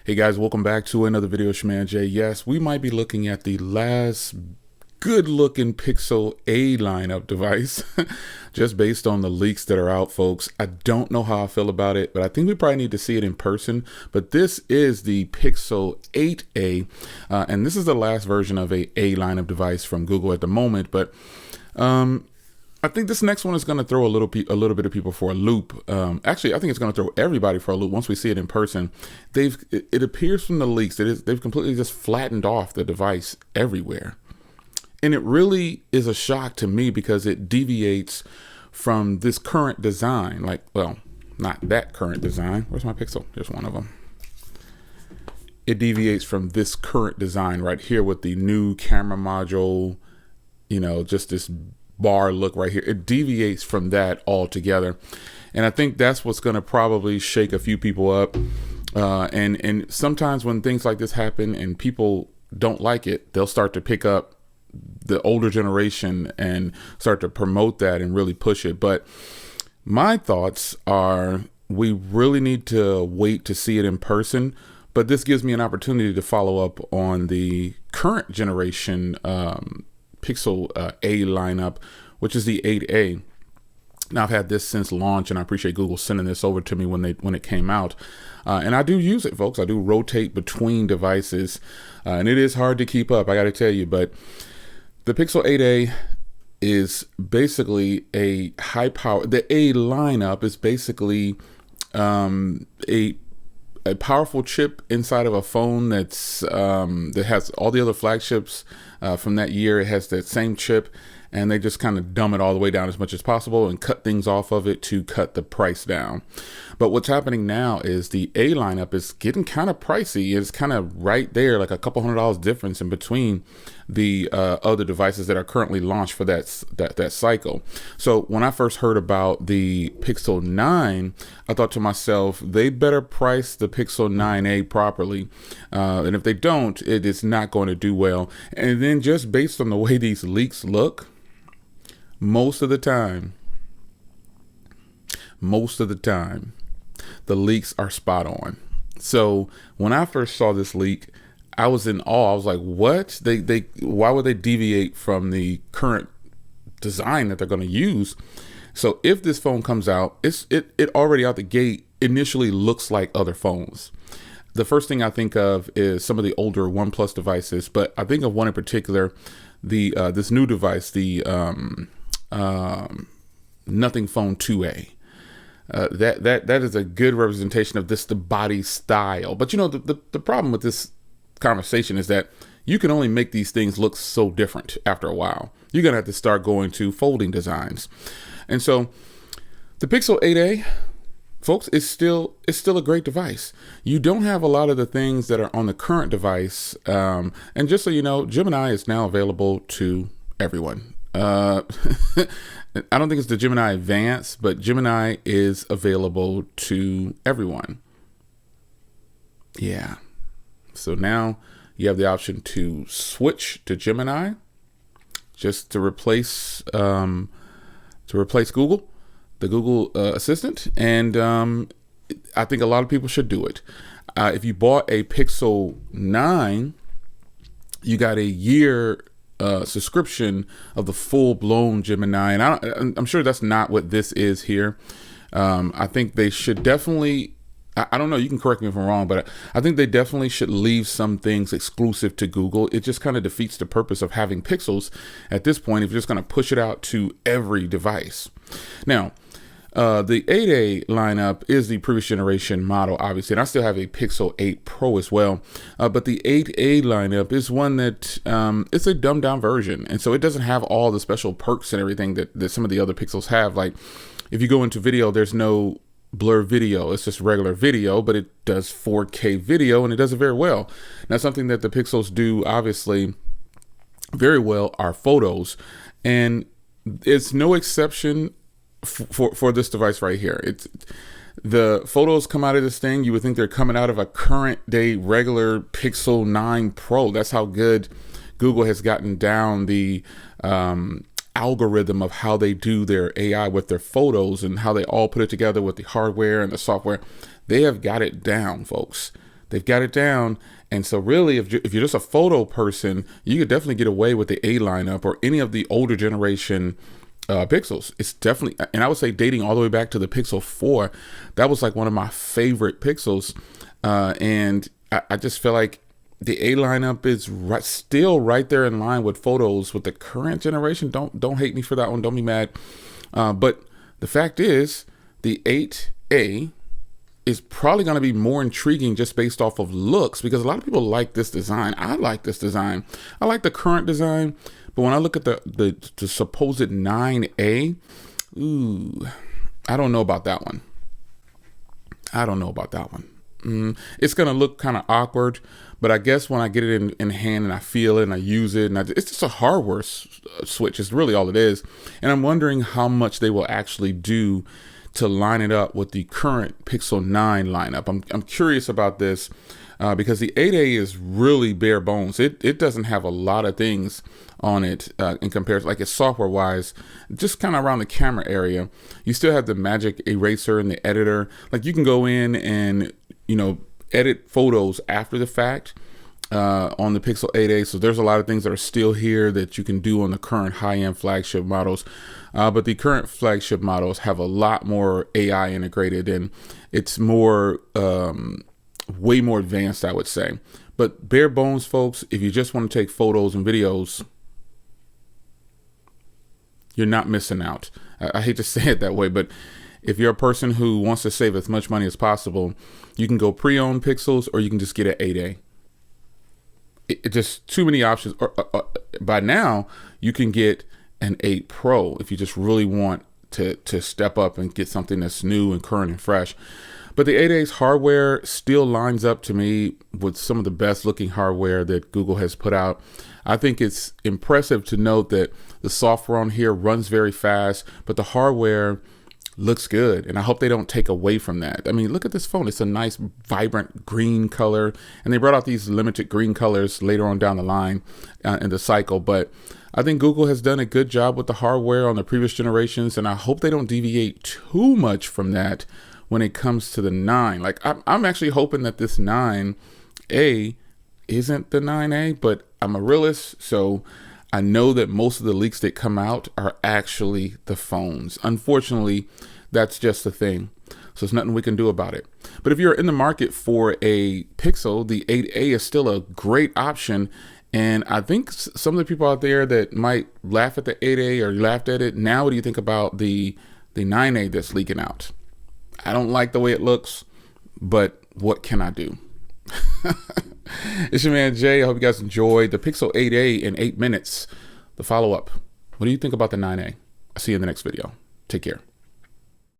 Hey guys, welcome back to another video. Shman J. Yes, we might be looking at the last good looking Pixel A lineup device just based on the leaks that are out, folks. I don't know how I feel about it, but I think we probably need to see it in person. But this is the Pixel 8a, and this is the last version of a lineup device from Google at the moment. But I think this next one is going to throw a little bit of people for a loop. Actually, I think it's going to throw everybody for a loop once we see it in person. It appears from the leaks that they've completely just flattened off the device everywhere. And it really is a shock to me because it deviates from this current design. Like, well, not that current design. Where's my Pixel? There's one of them. It deviates from this current design right here with the new camera module, just this bar look right here. It deviates from that altogether, and I think that's what's going to probably shake a few people up. And sometimes when things like this happen and people don't like it, they'll start to pick up the older generation and start to promote that and really push it. But my thoughts are we really need to wait to see it in person. But this gives me an opportunity to follow up on the current generation Pixel A lineup, which is the 8A. Now I've had this since launch, and I appreciate Google sending this over to me when it came out. And I do use it, folks. I do rotate between devices, and it is hard to keep up, I got to tell you. But the Pixel 8A is basically a high power. The A lineup is basically a powerful chip inside of a phone that has all the other flagships from that year. It has that same chip, and they just kind of dumb it all the way down as much as possible and cut things off of it to cut the price down. But what's happening now is the A lineup is getting kind of pricey. It's kind of right there, like a couple $100 difference in between the other devices that are currently launched for that cycle. So when I first heard about the Pixel 9, I thought to myself, they better price the Pixel 9a properly. And if they don't, it is not going to do well. And then just based on the way these leaks look, most of the time, the leaks are spot on. So when I first saw this leak, I was in awe. I was like, what? Why would they deviate from the current design that they're going to use? So if this phone comes out, it already out the gate initially looks like other phones. The first thing I think of is some of the older OnePlus devices, but I think of one in particular, this new device, the Nothing Phone 2a. That is a good representation of the body style. But the problem with this conversation is that you can only make these things look so different after a while. You're gonna have to start going to folding designs. And so the Pixel 8a, folks, is still a great device. You don't have a lot of the things that are on the current device. And just so you know, Gemini is now available to everyone. I don't think it's the Gemini Advanced, but Gemini is available to everyone. Yeah. So now you have the option to switch to Gemini, just to replace Google, the Google Assistant, and I think a lot of people should do it. If you bought a Pixel 9, you got a year subscription of the full-blown Gemini, and I'm sure that's not what this is here. I think they should definitely, I don't know, you can correct me if I'm wrong, but I think they definitely should leave some things exclusive to Google. It just kind of defeats the purpose of having Pixels at this point if you're just going to push it out to every device. Now, the 8A lineup is the previous generation model, obviously, and I still have a Pixel 8 Pro as well. But the 8A lineup is one that it's a dumbed down version, and so it doesn't have all the special perks and everything that some of the other Pixels have. Like if you go into video, there's no blur video. It's just regular video, but it does 4K video, and it does it very well. Now, something that the Pixels do obviously very well are photos, and it's no exception for this device right here. It's the photos come out of this thing, you would think they're coming out of a current day regular Pixel 9 Pro. That's how good Google has gotten down the algorithm of how they do their AI with their photos and how they all put it together with the hardware and the software. They have got it down, folks. They've got it down. And so really, if you're just a photo person, you could definitely get away with the A lineup or any of the older generation Pixels. It's definitely, and I would say dating all the way back to the Pixel 4, that was like one of my favorite Pixels. And I just feel like the A lineup is still right there in line with photos with the current generation. Don't hate me for that one. Don't be mad. But the fact is, the 8A is probably going to be more intriguing just based off of looks, because a lot of people like this design. I like this design. I like the current design, but when I look at the supposed 9A, ooh, I don't know about that one. It's going to look kind of awkward, but I guess when I get it in hand and I feel it and I use it, and it's just a hardware switch. It's really all it is. And I'm wondering how much they will actually do to line it up with the current Pixel 9 lineup. I'm curious about this because the 8A is really bare bones. It doesn't have a lot of things on it in comparison, like it's software wise, just kind of around the camera area. You still have the magic eraser and the editor. Like you can go in and, edit photos after the fact on the Pixel 8A. So there's a lot of things that are still here that you can do on the current high-end flagship models. But the current flagship models have a lot more AI integrated, and it's more, way more advanced, I would say. But bare bones, folks, if you just want to take photos and videos, you're not missing out. I hate to say it that way, but if you're a person who wants to save as much money as possible, you can go pre-owned Pixels, or you can just get an 8A. It just too many options. By now, you can get an 8 Pro if you just really want to step up and get something that's new and current and fresh. But the 8A's hardware still lines up to me with some of the best looking hardware that Google has put out. I think it's impressive to note that the software on here runs very fast, but the hardware looks good, and I hope they don't take away from that. I mean, look at this phone. It's a nice vibrant green color, and they brought out these limited green colors later on down the line in the cycle, but I think Google has done a good job with the hardware on the previous generations, and I hope they don't deviate too much from that when it comes to the 9. Like I'm actually hoping that this 9A isn't the 9A, but I'm a realist, so I know that most of the leaks that come out are actually the phones. Unfortunately, that's just the thing. So there's nothing we can do about it. But if you're in the market for a Pixel, the 8A is still a great option. And I think some of the people out there that might laugh at the 8A or laughed at it, now what do you think about the 9A that's leaking out? I don't like the way it looks, but what can I do? It's your man Jay. I hope you guys enjoyed the Pixel 8A in 8 minutes. The follow-up. What do you think about the 9A? I'll see you in the next video. Take care.